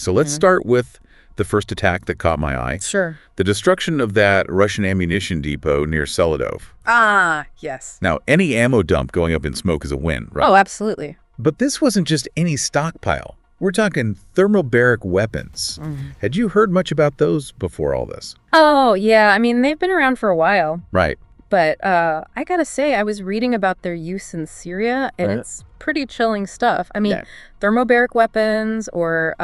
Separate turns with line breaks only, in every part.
So let's start with the first attack that caught my eye.
Sure.
The destruction of that Russian ammunition depot near Selydove.
Ah, yes.
Now, any ammo dump going up in smoke is a win, right?
Oh, absolutely.
But this wasn't just any stockpile. We're talking thermobaric weapons. Had you heard much about those before all this?
Oh, yeah. I mean, they've been around for a while.
Right.
But I gotta say, I was reading about their use in Syria, and it's pretty chilling stuff. I mean, thermobaric weapons, or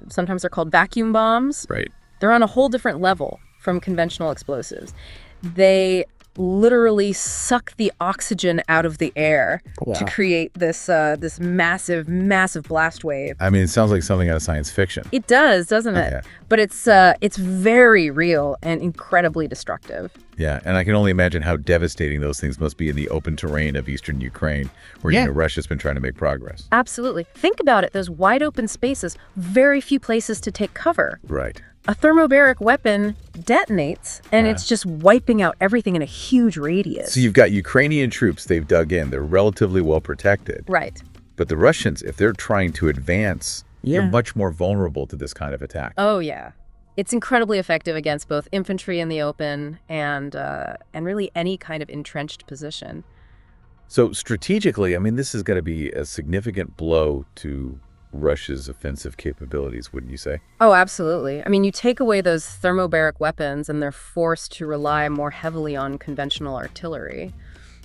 sometimes they're called vacuum bombs.
Right.
They're on a whole different level from conventional explosives. They literally suck the oxygen out of the air to create this massive blast wave.
I mean, it sounds like something out of science fiction.
It does, doesn't it?
Yeah.
But it's very real and incredibly destructive.
Yeah, and I can only imagine how devastating those things must be in the open terrain of eastern Ukraine, where Russia's been trying to make progress.
Absolutely. Think about it. Those wide open spaces, very few places to take cover.
Right.
A thermobaric weapon detonates, and it's just wiping out everything in a huge radius.
So you've got Ukrainian troops they've dug in. They're relatively well protected.
Right.
But the Russians, if they're trying to advance, they're much more vulnerable to this kind of attack.
Oh, yeah. It's incredibly effective against both infantry in the open and really any kind of entrenched position.
So strategically, I mean, this is going to be a significant blow to Russia's offensive capabilities, wouldn't you say?
Oh, absolutely. I mean, you take away those thermobaric weapons and they're forced to rely more heavily on conventional artillery.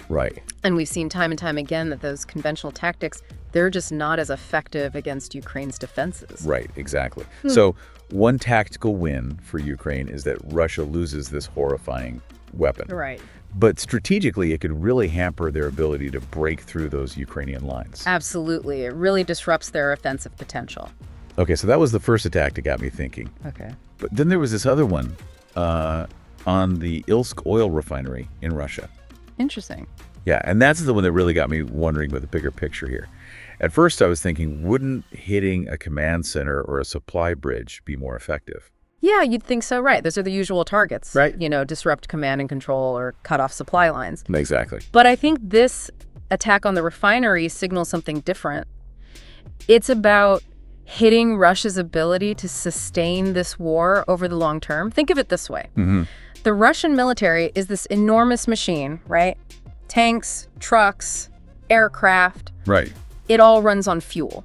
Right.
And we've seen time and time again that those conventional tactics, they're just not as effective against Ukraine's defenses.
Right, exactly. So one tactical win for Ukraine is that Russia loses this horrifying weapon.
Right.
But strategically, it could really hamper their ability to break through those Ukrainian lines.
Absolutely. It really disrupts their offensive potential.
Okay, so that was the first attack that got me thinking.
Okay.
But then there was this other one on the Ilsk oil refinery in Russia.
Interesting.
Yeah, and that's the one that really got me wondering with the bigger picture here. At first, I was thinking, wouldn't hitting a command center or a supply bridge be more effective?
Yeah, you'd think so, right. Those are the usual targets.
Right.
You know, disrupt command and control or cut off supply lines.
Exactly.
But I think this attack on the refinery signals something different. It's about hitting Russia's ability to sustain this war over the long term. Think of it this way. The Russian military is this enormous machine, right? Tanks, trucks, aircraft.
Right.
It all runs on fuel.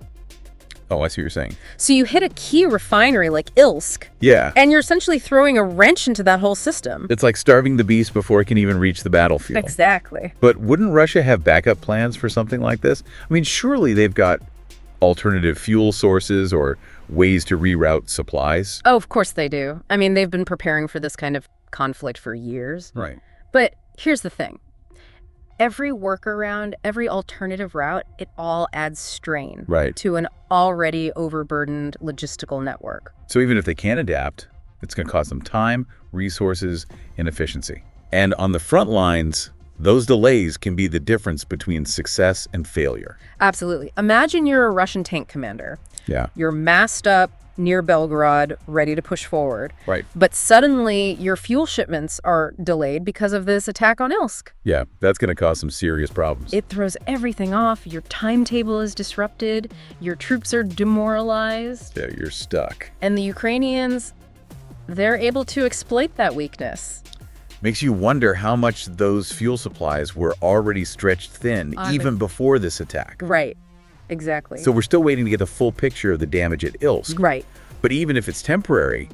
Oh, I see what you're saying.
So you hit a key refinery like Ilsk,
Yeah.
and you're essentially throwing a wrench into that whole system.
It's like starving the beast before it can even reach the battlefield.
Exactly.
But wouldn't Russia have backup plans for something like this? I mean, surely they've got alternative fuel sources or ways to reroute supplies.
Oh, of course they do. I mean, they've been preparing for this kind of conflict for years.
Right.
But here's the thing. Every workaround, every alternative route, it all adds strain to an already overburdened logistical network.
So even if they can adapt, it's going to cost them time, resources, and efficiency. And on the front lines, those delays can be the difference between success and failure.
Absolutely. Imagine you're a Russian tank commander.
Yeah.
You're massed up near Belgorod, ready to push forward.
Right.
But suddenly your fuel shipments are delayed because of this attack on Ilsk.
Yeah, that's going to cause some serious problems.
It throws everything off. Your timetable is disrupted. Your troops are demoralized.
Yeah, you're stuck.
And the Ukrainians, they're able to exploit that weakness.
Makes you wonder how much those fuel supplies were already stretched thin even before this attack.
Right. Exactly.
So we're still waiting to get the full picture of the damage at Ilsk.
Right.
But even if it's temporary,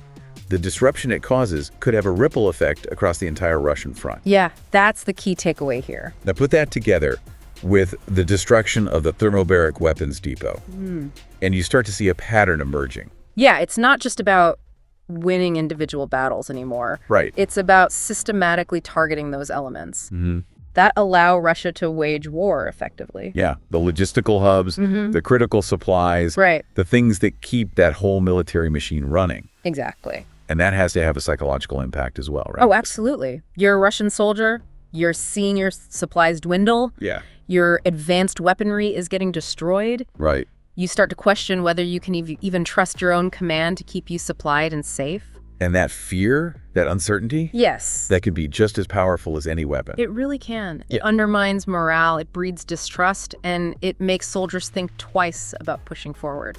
the disruption it causes could have a ripple effect across the entire Russian front.
Yeah, that's the key takeaway here.
Now put that together with the destruction of the thermobaric weapons depot, and you start to see a pattern emerging.
Yeah, it's not just about winning individual battles anymore.
Right.
It's about systematically targeting those elements. That allow Russia to wage war effectively.
Yeah, the logistical hubs, the critical supplies, the things that keep that whole military machine running.
Exactly.
And that has to have a psychological impact as well, right?
Oh, absolutely. You're a Russian soldier. You're seeing your supplies dwindle.
Yeah.
Your advanced weaponry is getting destroyed.
Right.
You start to question whether you can even trust your own command to keep you supplied and safe.
And that fear, that uncertainty,
yes,
that can be just as powerful as any weapon.
It really can. It undermines morale, it breeds distrust, and it makes soldiers think twice about pushing forward.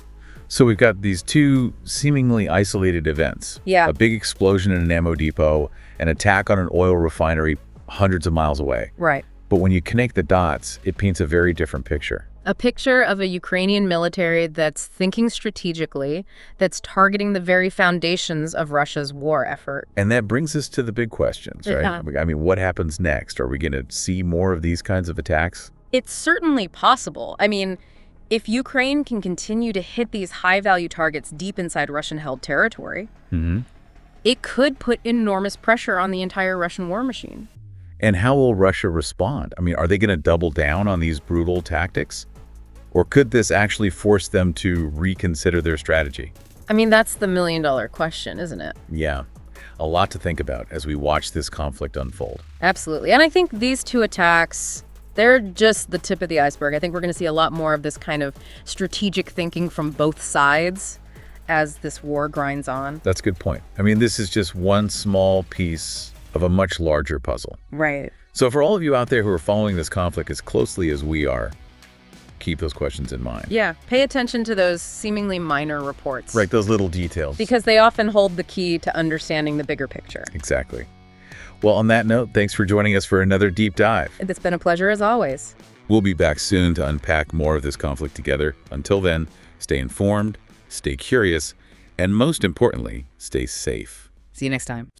So we've got these two seemingly isolated events.
Yeah.
A big explosion in an ammo depot, an attack on an oil refinery hundreds of miles away.
Right.
But when you connect the dots, it paints a very different picture.
A picture of a Ukrainian military that's thinking strategically, that's targeting the very foundations of Russia's war effort.
And that brings us to the big questions, right?
Yeah.
I mean, what happens next? Are we going to see more of these kinds of attacks?
It's certainly possible. I mean, if Ukraine can continue to hit these high-value targets deep inside Russian-held territory, it could put enormous pressure on the entire Russian war machine.
And how will Russia respond? I mean, are they going to double down on these brutal tactics? Or could this actually force them to reconsider their strategy?
I mean, that's the million-dollar question, isn't it?
Yeah, a lot to think about as we watch this conflict unfold.
Absolutely. And I think these two attacks, they're just the tip of the iceberg. I think we're going to see a lot more of this kind of strategic thinking from both sides as this war grinds on.
That's a good point. I mean, this is just one small piece of a much larger puzzle.
Right.
So for all of you out there who are following this conflict as closely as we are, keep those questions in mind.
Yeah, pay attention to those seemingly minor reports.
Right, those little details.
Because they often hold the key to understanding the bigger picture.
Exactly. Well, on that note, thanks for joining us for another deep dive.
It's been a pleasure as always.
We'll be back soon to unpack more of this conflict together. Until then, stay informed, stay curious, and most importantly, stay safe.
See you next time.